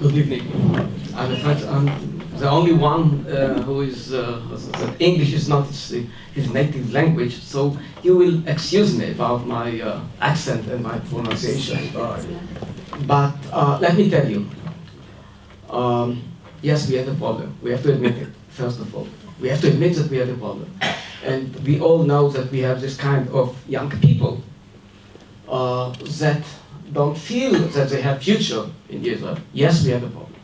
Good evening. I'm afraid I'm the only one who is that English is not his native language, so you will excuse me about my accent and my pronunciation. But let me tell you, yes, we have a problem. We have to admit it, first of all. We have to admit that we have a problem. And we all know that we have this kind of young people that don't feel that they have future in Israel. Yes, we have a problem.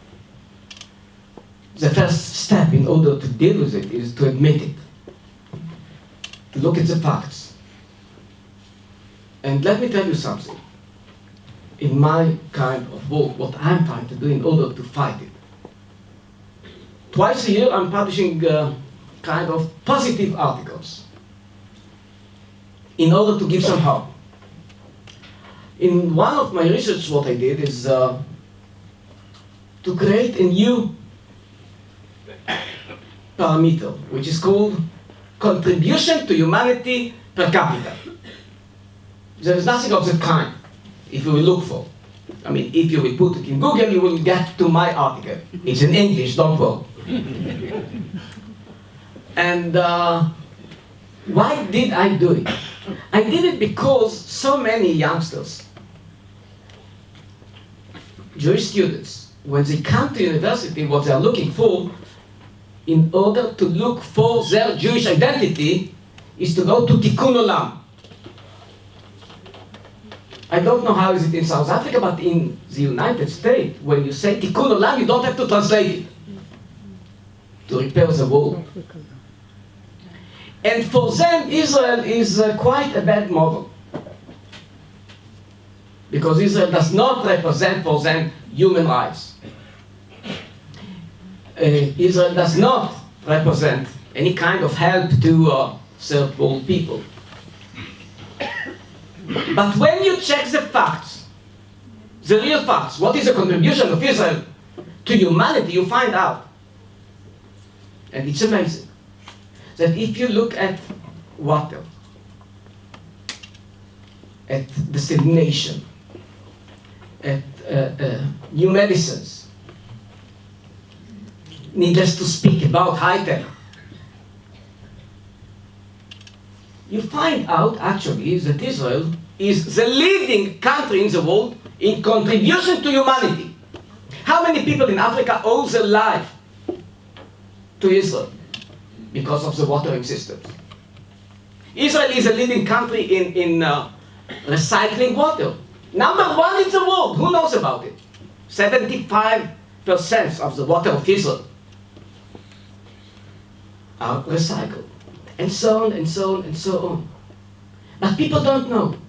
The first step in order to deal with it is to admit it, to look at the facts. And let me tell you something. In my kind of work, what I'm trying to do in order to fight it. Twice a year I'm publishing kind of positive articles in order to give some hope. In one of my research, what I did is to create a new parameter, which is called contribution to humanity per capita. There is nothing of that kind, if you will look for. I mean, if you will put it in Google, you will get to my article. It's in English, don't worry. And why did I do it? I did it because so many youngsters, Jewish students, when they come to university, what they are looking for, in order to look for their Jewish identity, is to go to Tikkun Olam. I don't know how is it in South Africa, but in the United States, when you say Tikkun Olam, you don't have to translate it. To repair the world. And for them, Israel is quite a bad model. Because Israel does not represent for them human rights. Israel does not represent any kind of help to third world people. But when you check the facts, the real facts, what is the contribution of Israel to humanity, you find out. And it's amazing that if you look at water, at desalination, at new medicines, needless to speak about high-tech, you find out actually that Israel is the leading country in the world in contribution to humanity. How many people in Africa owe their life to Israel because of the watering systems? Israel is a leading country in recycling water. Number one in the world. Who knows about it? 75% of the water of Israel are recycled. And so on, and so on, and so on. But people don't know.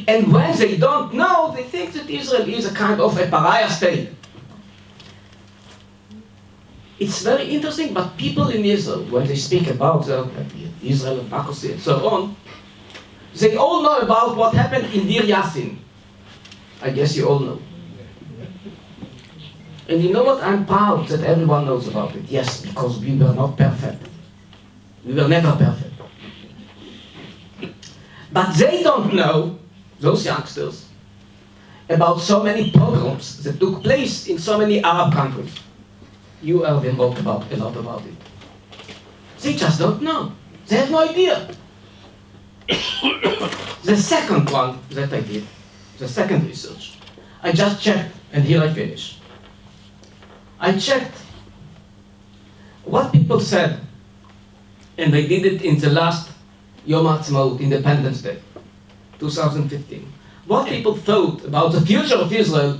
And when they don't know, they think that Israel is a kind of a pariah state. It's very interesting, but people in Israel, when they speak about Israel and Pakistan and so on, they all know about what happened in Deir Yassin. I guess you all know. And you know what? I'm proud that everyone knows about it. Yes, because we were not perfect. We were never perfect. But they don't know, those youngsters, about so many pogroms that took place in so many Arab countries. You have been wrote about a lot about it. They just don't know. They have no idea. The second one that I did, the second research, I just checked, and here I finish. I checked what people said, and I did it in the last Yom Ha'atzmaut, Independence Day, 2015. What people thought about the future of Israel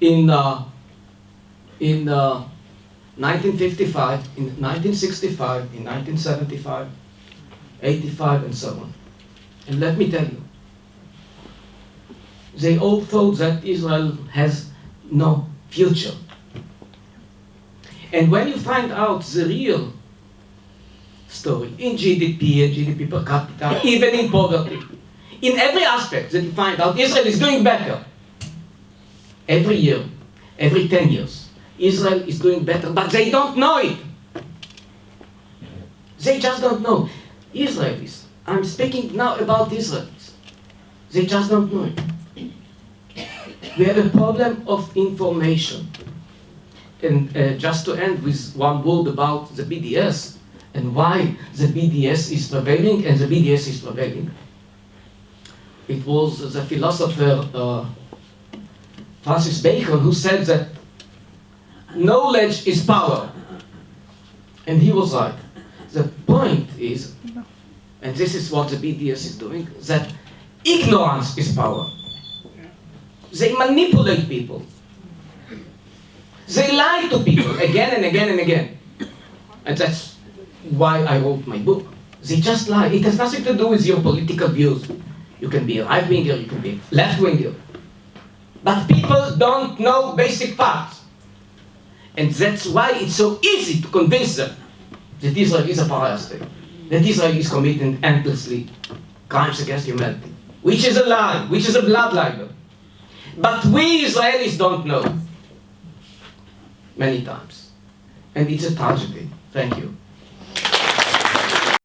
in 1955, in 1965, in 1975, 85, and so on. And let me tell you, they all thought that Israel has no future. And when you find out the real story in GDP and GDP per capita, even in poverty, in every aspect that you find out, Israel is doing better. Every year, every 10 years, Israel is doing better, but they don't know it. They just don't know. Israelis, I'm speaking now about Israelis. They just don't know it. We have a problem of information. And just to end with one word about the BDS and why the BDS is prevailing and the BDS is prevailing. It was the philosopher Francis Bacon who said that knowledge is power. And he was right. The point is, and this is what the BDS is doing, that ignorance is power. They manipulate people. They lie to people again and again and again. And that's why I wrote my book. They just lie. It has nothing to do with your political views. You can be a right-winger, you can be a left-winger. But people don't know basic facts. And that's why it's so easy to convince them that Israel is a pariah state, that Israel is committing endlessly crimes against humanity, which is a lie, which is a blood libel. But we Israelis don't know. Many times. And it's a tragedy. Thank you.